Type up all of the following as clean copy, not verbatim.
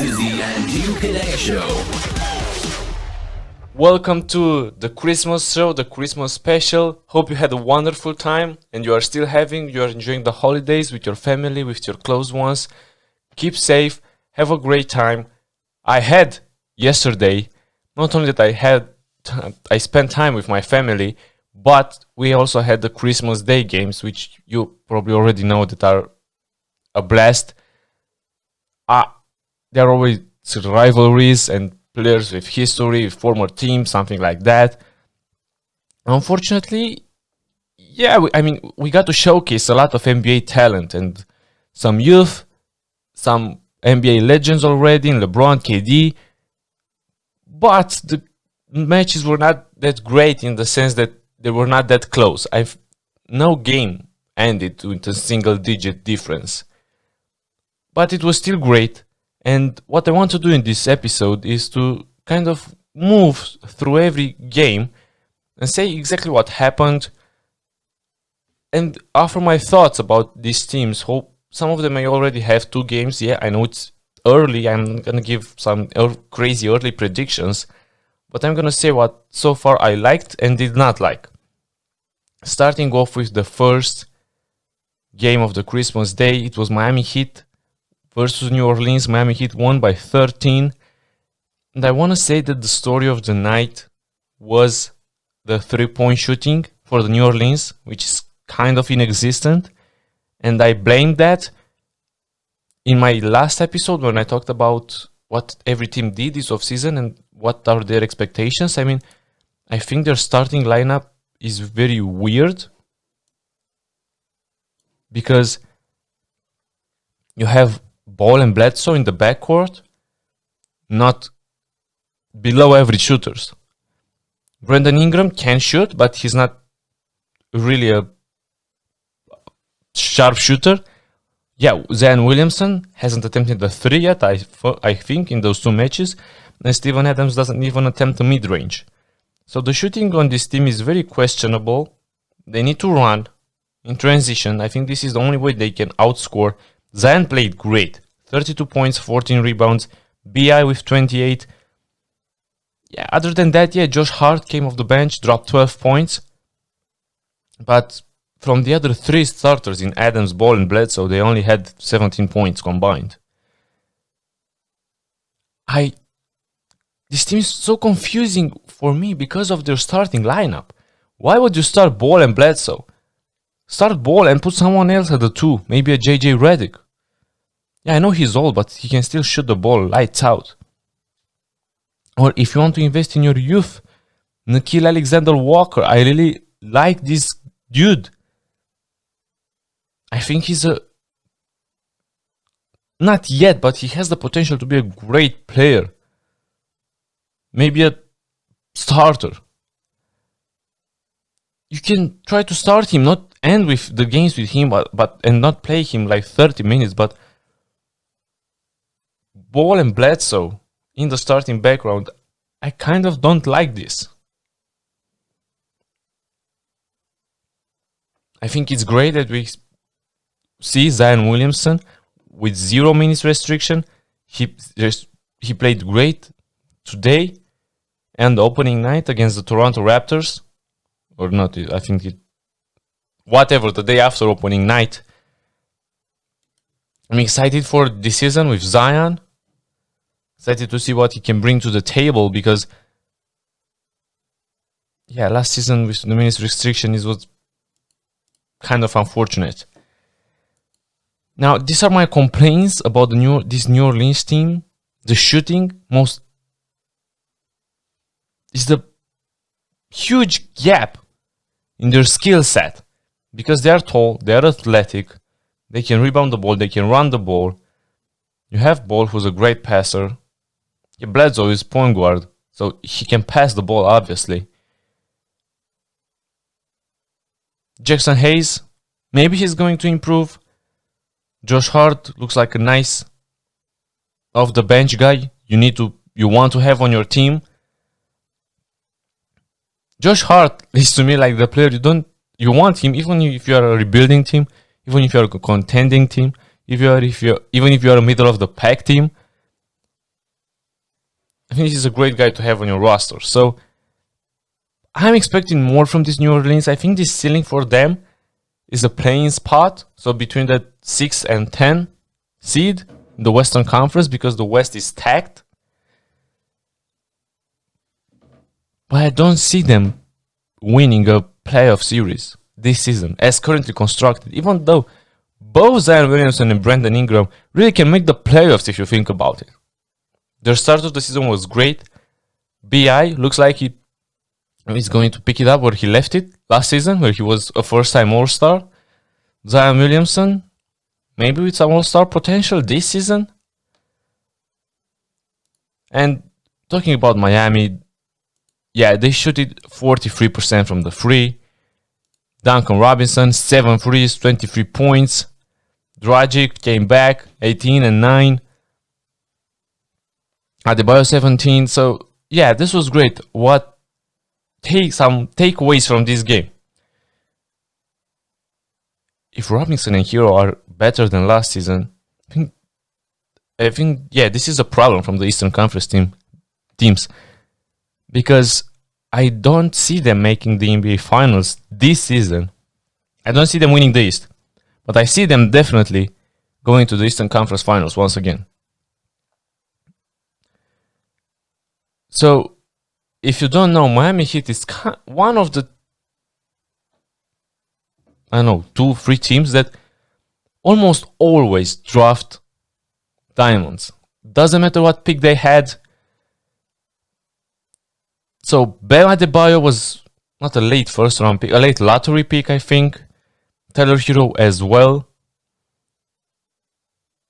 to the Andu Kedei Show. Welcome to the Christmas show, the Christmas special. Hope you had a wonderful time and you are still enjoying the holidays with your family, with your close ones. Keep safe, have a great time. I had yesterday, not only that I spent time with my family, but we also had the Christmas Day games, which you probably already know that are a blast. There are always rivalries and players with history, with former teams, something like that. Unfortunately, we got to showcase a lot of NBA talent and some youth, some NBA legends already in LeBron, KD, but the matches were not that great in the sense that they were not that close. No game ended with a single-digit difference, but it was still great. And what I want to do in this episode is to kind of move through every game and say exactly what happened and offer my thoughts about these teams. Hope some of them may already have 2 games. Yeah, I know it's early. I'm going to give some crazy early predictions, but I'm going to say what so far I liked and did not like. Starting off with the first game of the Christmas Day, it was Miami Heat versus New Orleans. Miami Heat won by 13. And I want to say that the story of the night was the 3-point shooting for the New Orleans, which is kind of inexistent. And I blamed that in my last episode when I talked about what every team did this offseason and what are their expectations. I think their starting lineup is very weird because you have Ball and Bledsoe in the backcourt, not below average shooters. Brandon Ingram can shoot, but he's not really a sharp shooter. Yeah, Zion Williamson hasn't attempted the 3 yet, I think, in those 2 matches. And Steven Adams doesn't even attempt a mid-range. So the shooting on this team is very questionable. They need to run in transition. I think this is the only way they can outscore. Zion played great. 32 points, 14 rebounds. BI with 28. Yeah, other than that, Josh Hart came off the bench, dropped 12 points. But from the other 3 starters in Adams, Ball, and Bledsoe, they only had 17 points combined. This team is so confusing for me because of their starting lineup. Why would you start Ball and Bledsoe? Start Ball and put someone else at the 2, maybe a JJ Redick. Yeah, I know he's old, but he can still shoot the ball lights out. Or if you want to invest in your youth, Nickeil Alexander-Walker. I really like this dude. I think he's not yet, but he has the potential to be a great player. Maybe a starter. You can try to start him, not end with the games with him, and not play him like 30 minutes, but Ball and Bledsoe in the starting background, I kind of don't like this. I think it's great that we see Zion Williamson with 0 minutes restriction. He played great today and the opening night against the Toronto Raptors. Or not, I think the day after opening night. I'm excited for this season with Zion. Excited to see what he can bring to the table because, last season with the minutes restriction was kind of unfortunate. Now, these are my complaints about this New Orleans team. The shooting is the huge gap in their skill set because they are tall, they are athletic, they can rebound the ball, they can run the ball. You have Ball, who's a great passer. Bledsoe is point guard, so he can pass the ball, obviously. Jackson Hayes, maybe he's going to improve. Josh Hart looks like a nice off-the-bench guy you want to have on your team. Josh Hart is to me like the player you want him, even if you are a rebuilding team, even if you are a contending team, even if you are a middle of the pack team. I think he's a great guy to have on your roster. So I'm expecting more from this New Orleans. I think this ceiling for them is a playing spot. So between the 6 and 10 seed in the Western Conference, because the West is stacked. But I don't see them winning a playoff series this season as currently constructed, even though both Zion Williamson and Brandon Ingram really can make the playoffs if you think about it. Their start of the season was great. BI looks like he's going to pick it up where he left it last season, where he was a first-time All-Star. Zion Williamson, maybe with some All-Star potential this season. And talking about Miami, yeah, they shoot it 43% from the free. Duncan Robinson, 7 threes, 23 points. Dragic came back, 18 and 9. Adebayo, 17. So, yeah, this was great. Some takeaways from this game. If Robinson and Hero are better than last season, I think, yeah, this is a problem from the Eastern Conference teams. Because I don't see them making the NBA Finals this season. I don't see them winning the East. But I see them definitely going to the Eastern Conference Finals once again. So, if you don't know, Miami Heat is one of the, 2-3 teams that almost always draft diamonds. Doesn't matter what pick they had. So, Bam Adebayo was not a late first round pick, a late lottery pick, I think. Tyler Hero as well.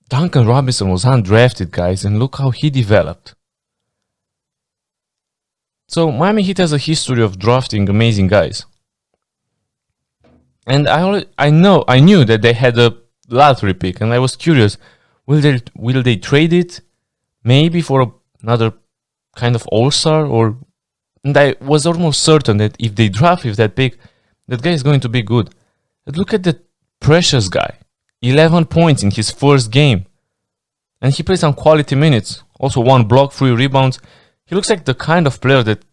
Duncan Robinson was undrafted, guys, and look how he developed. So, Miami Heat has a history of drafting amazing guys. And I knew that they had a lottery pick, and I was curious, will they trade it maybe for another kind of all-star, and I was almost certain that if they draft with that pick, that guy is going to be good. But look at the Precious guy, 11 points in his first game, and he played some quality minutes. Also 1 block, 3 rebounds. He looks like the kind of player that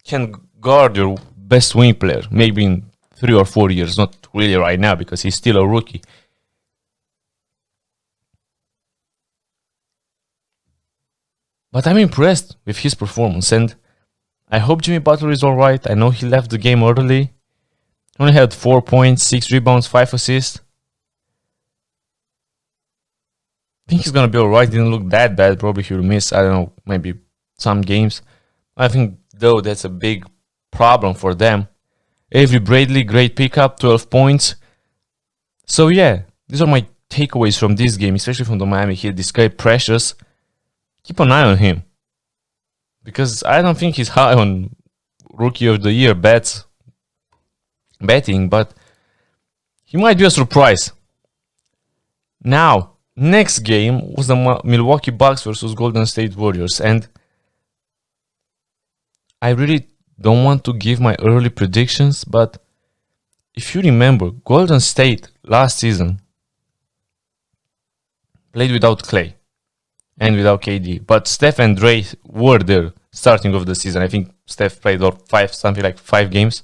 can guard your best wing player, maybe in 3 or 4 years, not really right now because he's still a rookie. But I'm impressed with his performance, and I hope Jimmy Butler is alright. I know he left the game early. Only had 4 points, 6 rebounds, 5 assists. I think he's gonna be alright. Didn't look that bad. Probably he'll miss, I don't know, maybe some games. I think, though, that's a big problem for them. Avery Bradley, great pickup, 12 points. So yeah, these are my takeaways from this game, especially from the Miami Heat. This guy Precious, keep an eye on him. Because I don't think he's high on Rookie of the Year betting, but he might be a surprise. Now, next game was the Milwaukee Bucks versus Golden State Warriors, and I really don't want to give my early predictions, but if you remember, Golden State last season played without Clay and without KD, but Steph and Dre were there starting of the season. I think Steph played something like 5 games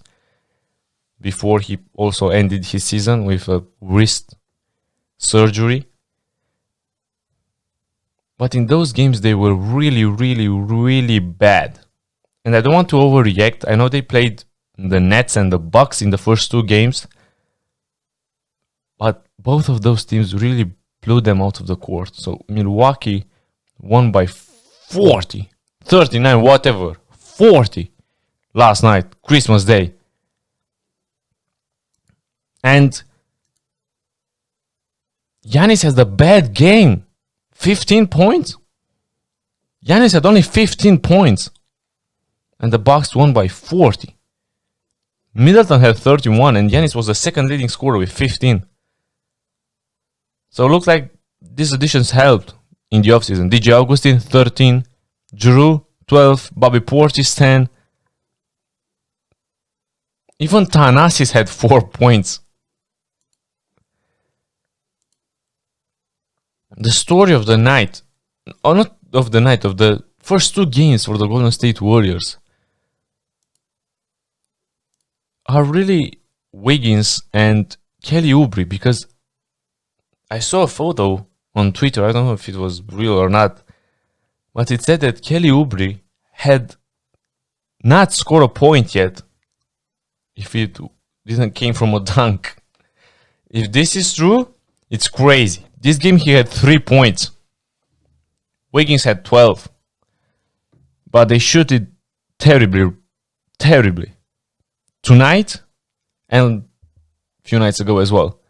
before he also ended his season with a wrist surgery. But in those games, they were really, really, really bad. And I don't want to overreact. I know they played the Nets and the Bucks in the first 2 games, but both of those teams really blew them out of the court. So Milwaukee won by 40, 39, whatever, 40 last night, Christmas Day. And Giannis has the bad game. 15 points. Giannis had only 15 points. And the Bucks won by 40. Middleton had 31 and Giannis was the second leading scorer with 15. So it looks like these additions helped in the offseason. DJ Augustin, 13. Drew, 12. Bobby Portis, 10. Even Thanasis had 4 points. The story of the night, or not of the night, of the first two games for the Golden State Warriors are really Wiggins and Kelly Oubre, because I saw a photo on Twitter, I don't know if it was real or not, but it said that Kelly Oubre had not scored a point yet if it didn't came from a dunk. If this is true, it's crazy. This game he had 3 points. Wiggins had 12. But they shoot it terribly, terribly. Tonight and a few nights ago as well.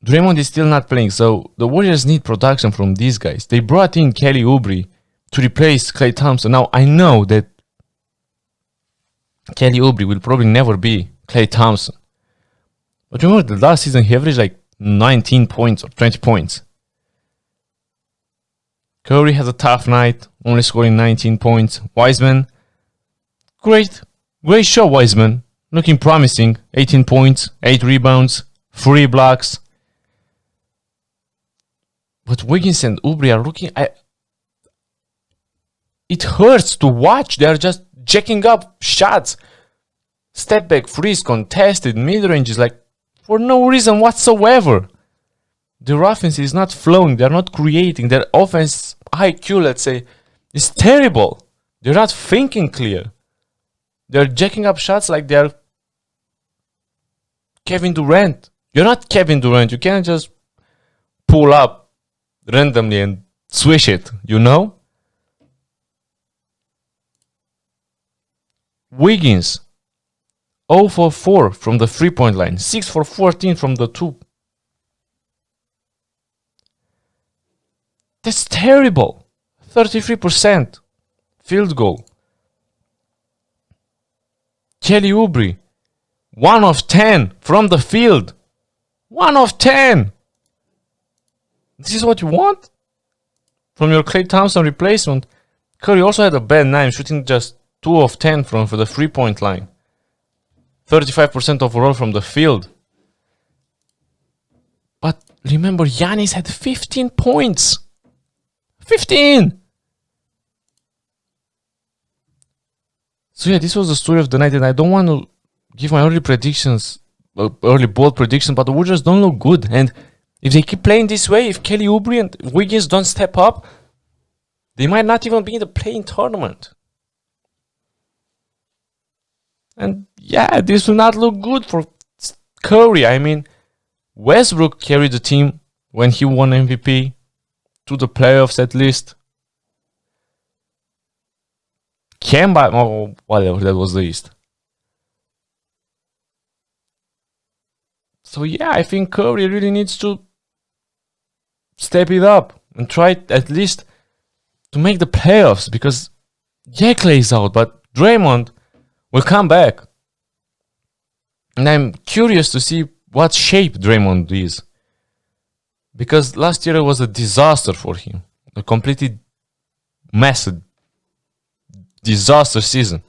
Draymond is still not playing, so the Warriors need production from these guys. They brought in Kelly Oubre to replace Klay Thompson. Now, I know that Kelly Oubre will probably never be Klay Thompson. But remember, the last season he averaged like 19 points or 20 points. Curry has a tough night, only scoring 19 points. Wiseman, great show, Wiseman. Looking promising. 18 points, 8 rebounds, 3 blocks. But Wiggins and Oubre are looking... It hurts to watch. They are just jacking up shots. Step back, freeze, contested, mid-range is like for no reason whatsoever. Their offense is not flowing. They're not creating. Their offense IQ, let's say, is terrible. They're not thinking clear. They're jacking up shots like they're Kevin Durant. You're not Kevin Durant. You can't just pull up randomly and swish it, you know? Wiggins, 0 for 4 from the 3-point line, 6 for 14 from the 2. That's terrible. 33% field goal. Kelly Oubre, 1 of 10 from the field. 1 of 10. This is what you want from your Klay Thompson replacement. Curry also had a bad night, shooting just 2 of 10 from the 3-point line. 35% overall from the field. But remember, Giannis had 15 points. 15! So yeah, this was the story of the night, and I don't want to give my early predictions, early bold predictions, but the Warriors don't look good. And if they keep playing this way, if Kelly Oubre and Wiggins don't step up, they might not even be in the play-in tournament. And yeah, this will not look good for Curry. I mean, Westbrook carried the team when he won MVP to the playoffs at least. Kemba, oh, whatever, that was the East. So yeah, I think Curry really needs to step it up and try at least to make the playoffs, because yeah, Klay's out, but Draymond will come back. And I'm curious to see what shape Draymond is, because last year was a disaster for him. A completely massive disaster season.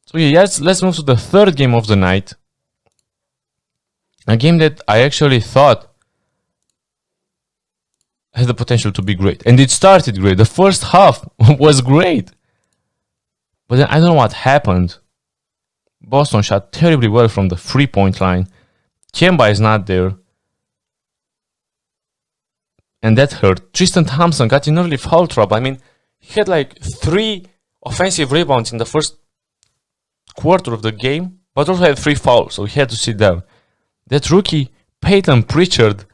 So yeah, let's move to the third game of the night. A game that I actually thought had the potential to be great. And it started great. The first half was great. But then I don't know what happened. Boston shot terribly well from the 3-point line. Kemba is not there. And that hurt. Tristan Thompson got in early foul trouble. I mean, he had like 3 offensive rebounds in the first quarter of the game, but also had 3 fouls, so he had to sit down. That rookie, Peyton Pritchard,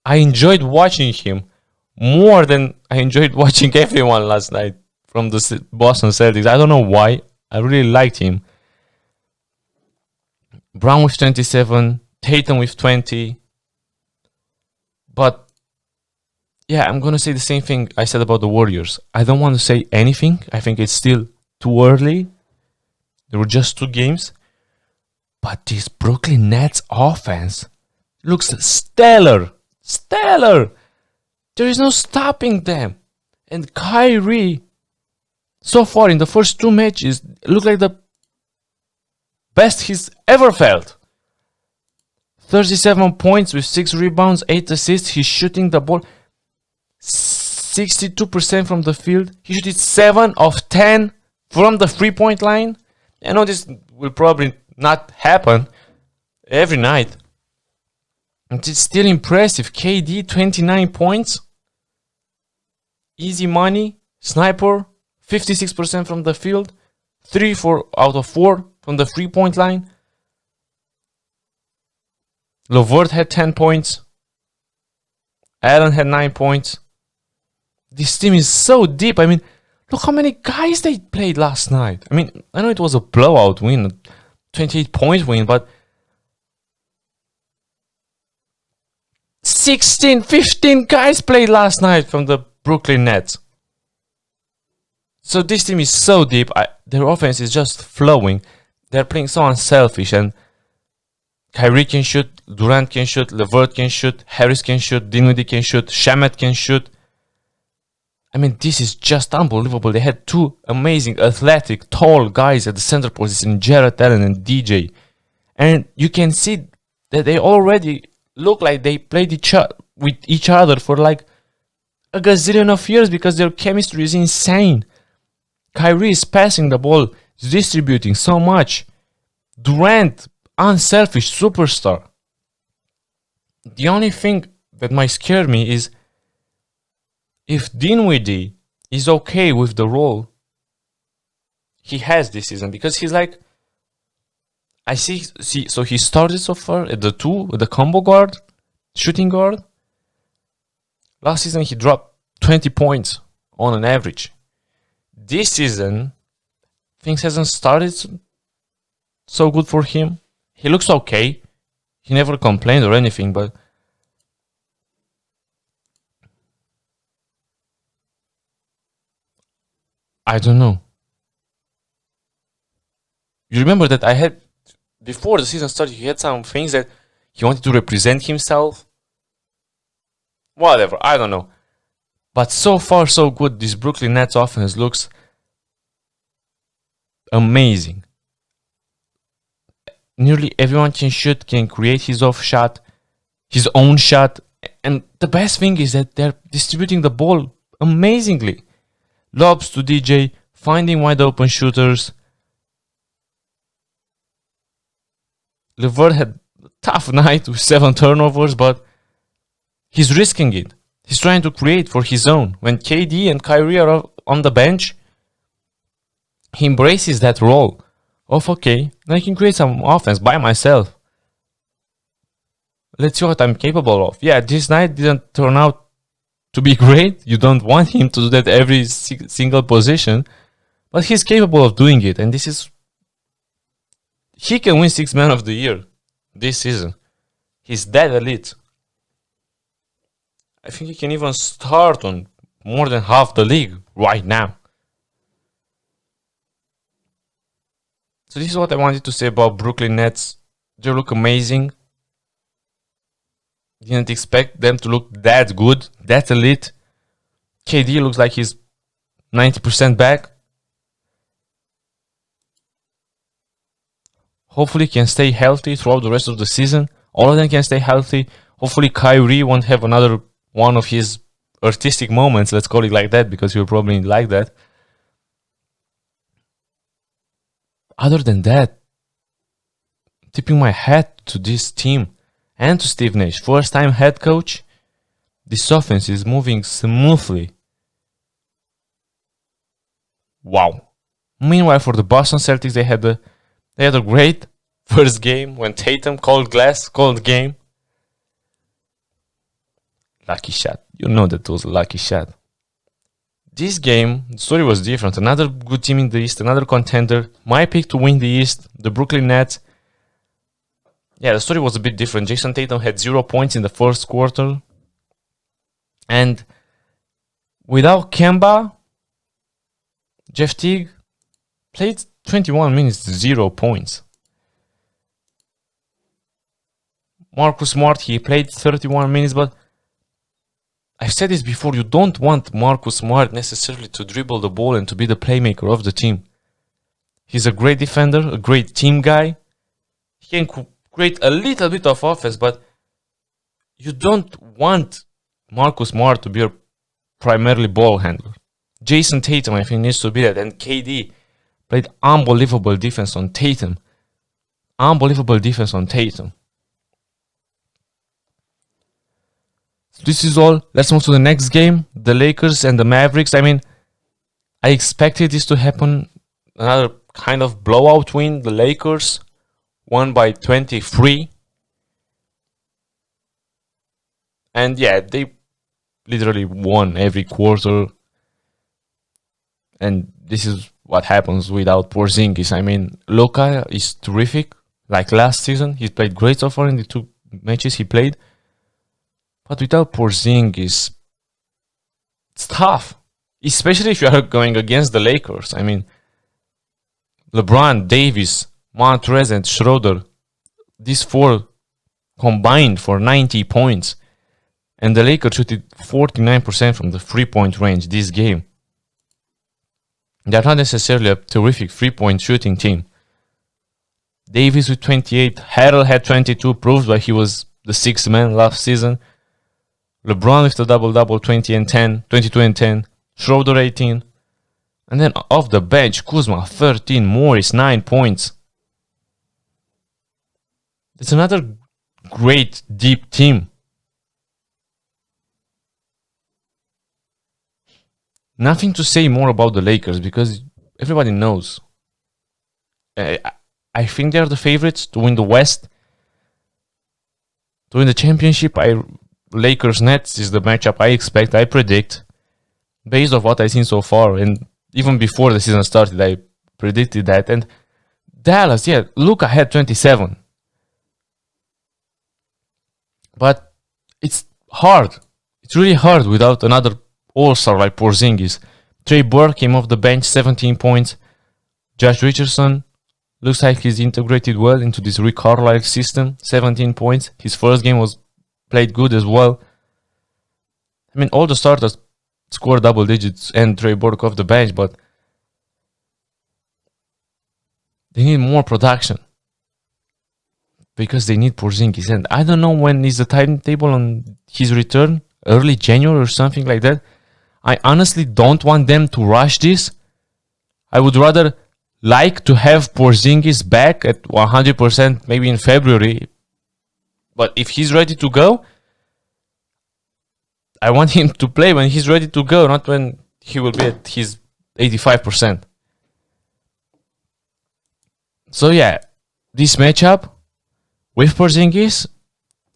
I enjoyed watching him more than I enjoyed watching everyone last night from the Boston Celtics. I don't know why. I really liked him. Brown with 27, Tatum with 20. But yeah, I'm going to say the same thing I said about the Warriors. I don't want to say anything. I think it's still too early. There were just 2 games. But this Brooklyn Nets offense looks stellar. Stellar. There is no stopping them. And Kyrie, so far in the first 2 matches, looked like the best he's ever felt. 37 points with 6 rebounds, 8 assists. He's shooting the ball 62% from the field. He shot it 7 of 10 from the 3-point line. I know this will probably not happen every night. And it's still impressive. KD, 29 points. Easy money. Sniper, 56% from the field. 3 out of 4 from the 3-point line. LeVert had 10 points. Allen had 9 points. This team is so deep. I mean, look how many guys they played last night. I mean, I know it was a blowout win, a 28-point win, but 16, 15 guys played last night from the Brooklyn Nets. So this team is so deep. Their offense is just flowing. They're playing so unselfish, and Kyrie can shoot, Durant can shoot, LeVert can shoot, Harris can shoot, Dinwiddie can shoot, Shamet can shoot. I mean, this is just unbelievable. They had 2 amazing, athletic, tall guys at the center position, Jarrett Allen and DJ. And you can see that they already look like they played with each other for like a gazillion of years, because their chemistry is insane. Kyrie is passing the ball, distributing so much. Durant, unselfish superstar. The only thing that might scare me is if Dinwiddie is okay with the role he has this season, because he's like, I see, so he started so far at the 2, the combo guard, shooting guard. Last season he dropped 20 points on an average. This season, things hasn't started so good for him. He looks okay. He never complained or anything, but I don't know. You remember that I had, before the season started, he had some things that he wanted to represent himself. Whatever, I don't know. But so far, so good. This Brooklyn Nets offense looks amazing. Nearly everyone can shoot, can create his own shot. And the best thing is that they're distributing the ball amazingly. Lobs to DJ, finding wide open shooters. LeVert had a tough night with 7 turnovers, but he's risking it. He's trying to create for his own. When KD and Kyrie are on the bench, he embraces that role of, okay, I can create some offense by myself. Let's see what I'm capable of. Yeah, this night didn't turn out to be great. You don't want him to do that every single position, but he's capable of doing it. And he can win 6th Man of the Year this season. He's that elite. I think he can even start on more than half the league right now. So this is what I wanted to say about Brooklyn Nets. They look amazing. Didn't expect them to look that good, that elite. KD looks like he's 90% back. Hopefully can stay healthy throughout the rest of the season. All of them can stay healthy. Hopefully Kyrie won't have another one of his artistic moments, let's call it like that, because he'll probably like that. Other than that, tipping my hat to this team and to Steve Nash, first time head coach. This offense is moving smoothly. Wow. Meanwhile, for the Boston Celtics, they had a great first game when Tatum called game. Lucky shot. You know that was a lucky shot. This game, the story was different. Another good team in the East, another contender. My pick to win the East, the Brooklyn Nets. Yeah, the story was a bit different. Jason Tatum had 0 points in the first quarter. And without Kemba, Jeff Teague played 21 minutes, 0 points. Marcus Smart, he played 31 minutes, but I've said this before, you don't want Marcus Smart necessarily to dribble the ball and to be the playmaker of the team. He's a great defender, a great team guy. He can create a little bit of offense, but you don't want Marcus Smart to be a primarily ball handler. Jason Tatum, I think, needs to be that. And KD played unbelievable defense on Tatum. Unbelievable defense on Tatum. So this is all. Let's move to the next game. The Lakers and the Mavericks. I mean, I expected this to happen. Another kind of blowout win. The Lakers won by 23. And yeah, they literally won every quarter. And this is what happens without Porzingis. I mean, Luka is terrific. Like last season, he played great so far in the 2 matches he played. But without Porzingis, it's tough. Especially if you are going against the Lakers. I mean, LeBron, Davis, Montrez, and Schroeder. These 4 combined for 90 points. And the Lakers shooted 49% from the 3-point range this game. They're not necessarily a terrific 3-point shooting team. Davis with 28, Harrell had 22, proved why he was the 6th man last season. LeBron with the double-double, 22 and 10, Schroeder 18. And then off the bench, Kuzma 13, Morris 9 points. It's another great deep team. Nothing to say more about the Lakers because everybody knows. I think they're the favorites to win the West. To win the championship, Lakers Nets is the matchup I expect, I predict. Based on what I've seen so far, and even before the season started, I predicted that. And Dallas, yeah, Luka had 27. But it's hard. It's really hard without another all-star like Porzingis. Trey Burke came off the bench, 17 points. Josh Richardson looks like he's integrated well into this Rick Carlisle system, 17 points. His first game was played good as well. I mean, all the starters scored double digits and Trey Burke off the bench, but they need more production because they need Porzingis. And I don't know when is the timetable on his return, early January or something like that. I honestly don't want them to rush this. I would rather like to have Porzingis back at 100% maybe in February. But if he's ready to go, I want him to play when he's ready to go, not when he will be at his 85%. So yeah, this matchup with Porzingis,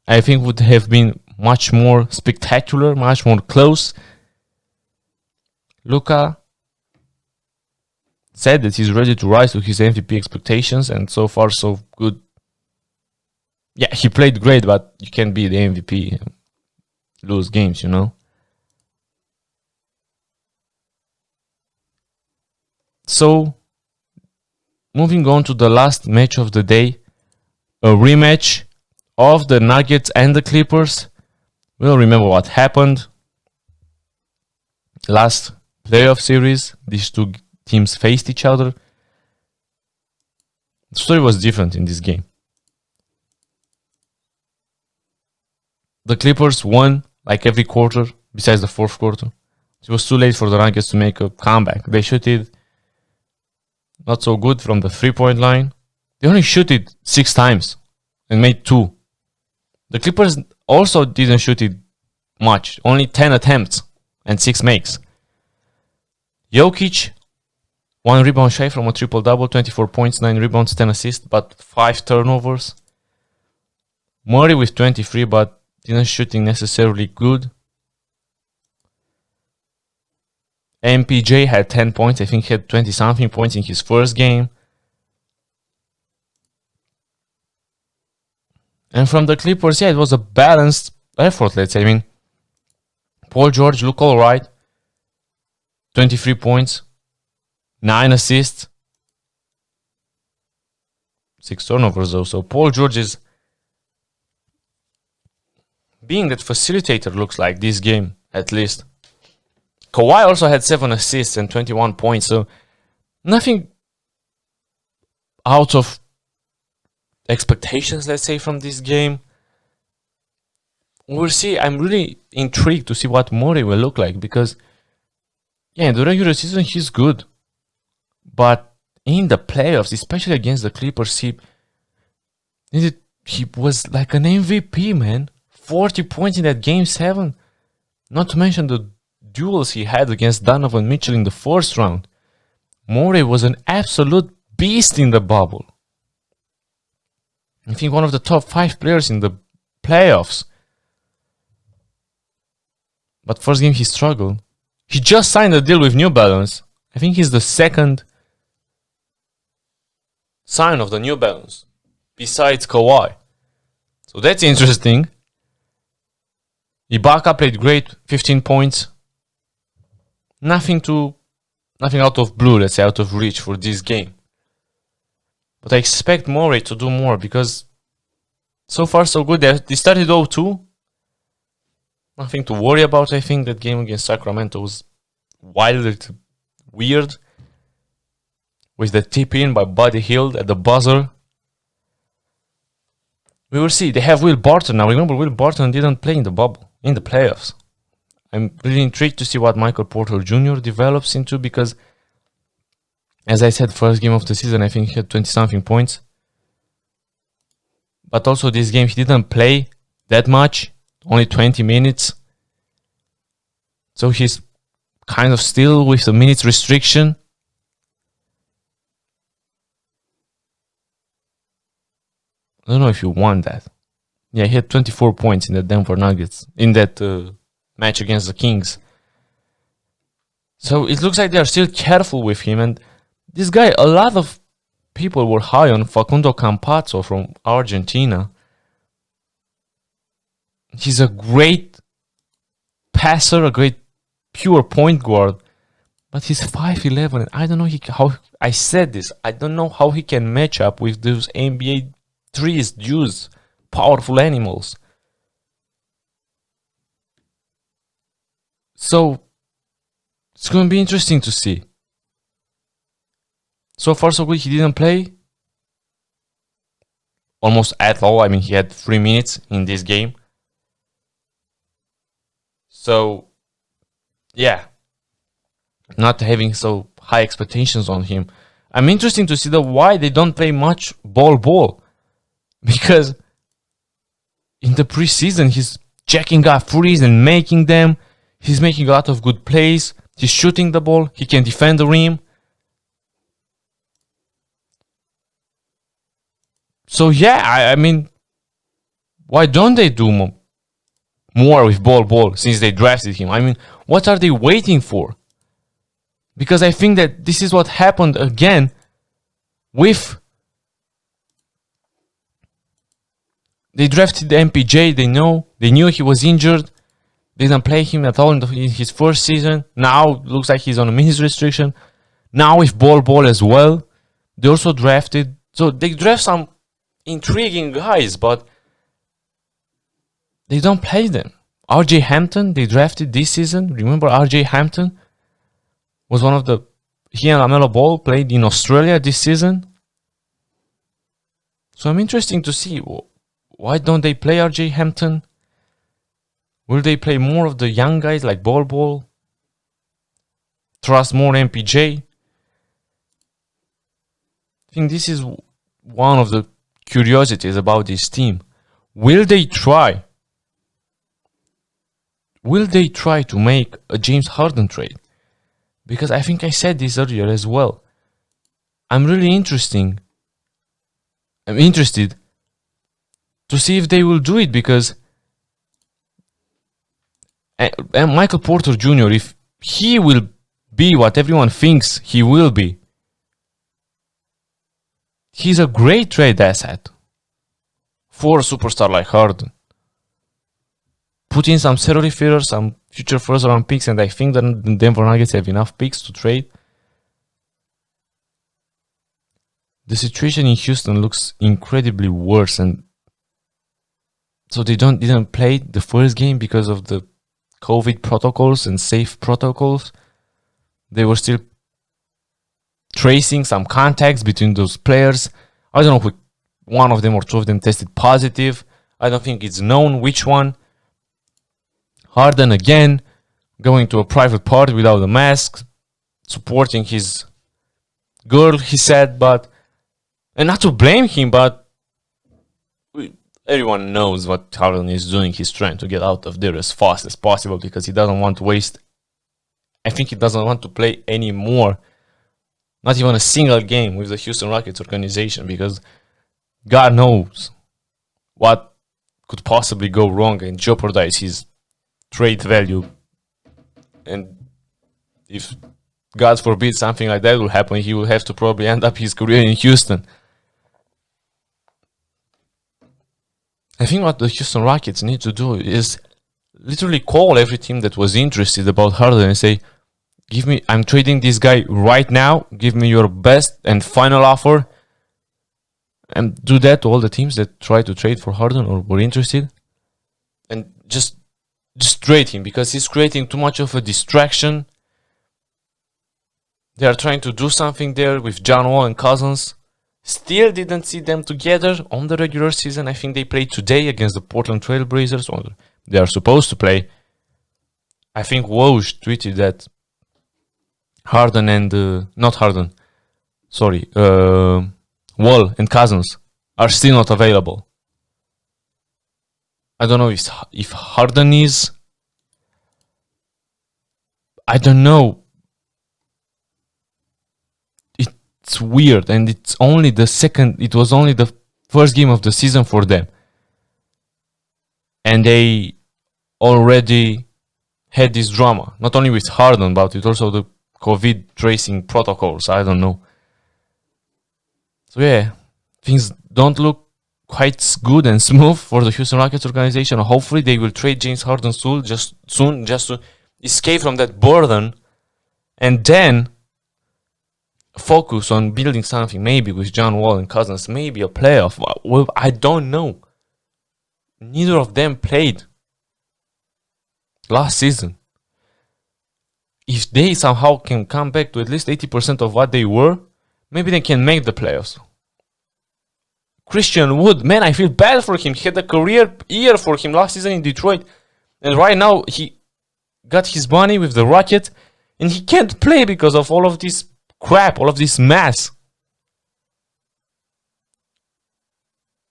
I think would have been much more spectacular, much more close. Luka said that he's ready to rise to his MVP expectations, and so far so good. Yeah, he played great, but you can't be the MVP and lose games, you know. So, moving on to the last match of the day, a rematch of the Nuggets and the Clippers. We'll remember what happened last playoff series. These two teams faced each other. The story was different in this game. The Clippers won like every quarter besides the fourth quarter. It was too late for the Nuggets to make a comeback. They shot it not so good from the 3-point line. They only shot it 6 times and made 2. The Clippers also didn't shoot it much. Only 10 attempts and 6 makes. Jokic, 1 rebound shy from a triple-double, 24 points, 9 rebounds, 10 assists, but 5 turnovers. Murray with 23, but didn't shooting necessarily good. MPJ had 10 points. I think he had 20-something points in his first game. And from the Clippers, yeah, it was a balanced effort, let's say. I mean, Paul George looked alright. 23 points. 9 assists. 6 turnovers though. So Paul George is being that facilitator, looks like, this game, at least. Kawhi also had 7 assists and 21 points. So nothing out of expectations, let's say, from this game. We'll see. I'm really intrigued to see what Morey will look like because, yeah, in the regular season, he's good. But in the playoffs, especially against the Clippers, he was like an MVP, man. 40 points in that game 7. Not to mention the duels he had against Donovan Mitchell in the first round. Morey was an absolute beast in the bubble. I think one of the top 5 players in the playoffs. But first game he struggled. He just signed a deal with New Balance. I think he's the second sign of the New Balance besides Kawhi. So that's interesting. Ibaka played great, 15 points. Nothing out of blue, let's say, out of reach for this game. But I expect Morey to do more because so far so good. They started 0-2. Nothing to worry about. I think that game against Sacramento was wild, weird. With the tip in by Buddy Hield at the buzzer. We will see. They have Will Barton now. Remember, Will Barton didn't play in the bubble, in the playoffs. I'm really intrigued to see what Michael Porter Jr. develops into because, as I said, first game of the season, I think he had 20-something points. But also this game, he didn't play that much, only 20 minutes. So he's kind of still with the minutes restriction. I don't know if you want that. Yeah, he had 24 points in the Denver Nuggets, in that match against the Kings. So it looks like they are still careful with him. And this guy, a lot of people were high on Facundo Campazzo from Argentina. He's a great passer, a great pure point guard. But he's 5'11", and I don't know how. I said this. I don't know how he can match up with those NBA threes, dudes, powerful animals. So it's going to be interesting to see. So far so good. He didn't play almost at all. I mean, he had 3 minutes in this game. So yeah, not having so high expectations on him. I'm interested to see why they don't play much ball. Because in the preseason, he's checking out threes and making them. He's making a lot of good plays. He's shooting the ball. He can defend the rim. So yeah, I mean, why don't they do more with ball since they drafted him? I mean, what are they waiting for? Because I think that this is what happened again with... They drafted the MPJ, they knew he was injured. They didn't play him at all in his first season. Now looks like he's on a minutes restriction. Now with ball as well. They also drafted, so they draft some intriguing guys, but they don't play them. RJ Hampton, they drafted this season. Remember RJ Hampton was one of the... He and LaMelo Ball played in Australia this season. So I'm interested to see... Why don't they play RJ Hampton? Will they play more of the young guys like Ball? Trust more MPJ? I think this is one of the curiosities about this team. Will they try to make a James Harden trade? Because I think I said this earlier as well. I'm interested to see if they will do it, because Michael Porter Jr., if he will be what everyone thinks he will be, he's a great trade asset for a superstar like Harden. Put in some salary fillers, some future first round picks, and I think that the Denver Nuggets have enough picks to trade. The situation in Houston looks incredibly worse, and so they didn't play the first game because of the COVID protocols and safe protocols. They were still tracing some contacts between those players. I don't know one of them or two of them tested positive. I don't think it's known which one. Harden again going to a private party without a mask, supporting his girl, he said, and not to blame him, but everyone knows what Harden is doing. He's trying to get out of there as fast as possible because he doesn't want to waste. I think he doesn't want to play anymore, not even a single game with the Houston Rockets organization, because God knows what could possibly go wrong and jeopardize his trade value. And if God forbid something like that will happen, he will have to probably end up his career in Houston. I think what the Houston Rockets need to do is literally call every team that was interested about Harden and say, I'm trading this guy right now, give me your best and final offer. And do that to all the teams that try to trade for Harden or were interested. And just trade him, because he's creating too much of a distraction. They are trying to do something there with John Wall and Cousins. Still didn't see them together on the regular season. I think they played today against the Portland Trail Blazers, or they are supposed to play. I think Woj tweeted that Harden and Wall and Cousins are still not available. I don't know if Harden is. I don't know. It's weird, and it was only the first game of the season for them. And they already had this drama, not only with Harden, but with also the COVID tracing protocols. I don't know. So yeah, things don't look quite good and smooth for the Houston Rockets organization. Hopefully they will trade James Harden soon, just to escape from that burden, and then focus on building something, maybe with John Wall and Cousins, maybe a playoff. Well, I don't know. Neither of them played last season. If they somehow can come back to at least 80% of what they were, maybe they can make the playoffs. Christian Wood, man, I feel bad for him. He had a career year for him last season in Detroit. And right now, he got his money with the Rockets, and he can't play because of all of this crap, all of this mess.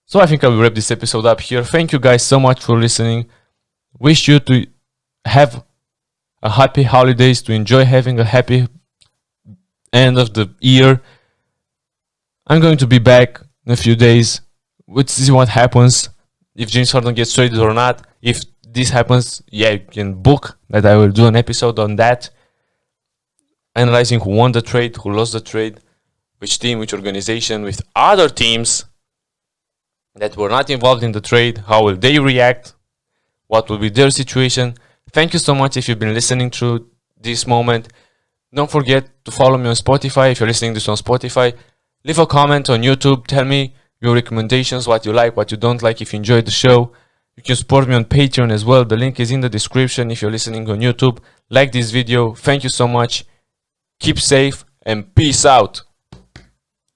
So I think I will wrap this episode up here. Thank you guys so much for listening. Wish you to have a happy holidays, to enjoy having a happy end of the year. I'm going to be back in a few days. Let's see what happens, if James Harden gets traded or not. If this happens, yeah, you can book that I will do an episode on that, analyzing who won the trade, who lost the trade, which team, which organization, with other teams that were not involved in the trade, how will they react, what will be their situation. Thank you so much if you've been listening through this moment. Don't forget to follow me on Spotify if you're listening to this on Spotify. Leave a comment on YouTube. Tell me your recommendations, what you like, what you don't like, if you enjoyed the show. You can support me on Patreon as well. The link is in the description if you're listening on YouTube. Like this video. Thank you so much. Keep safe and peace out.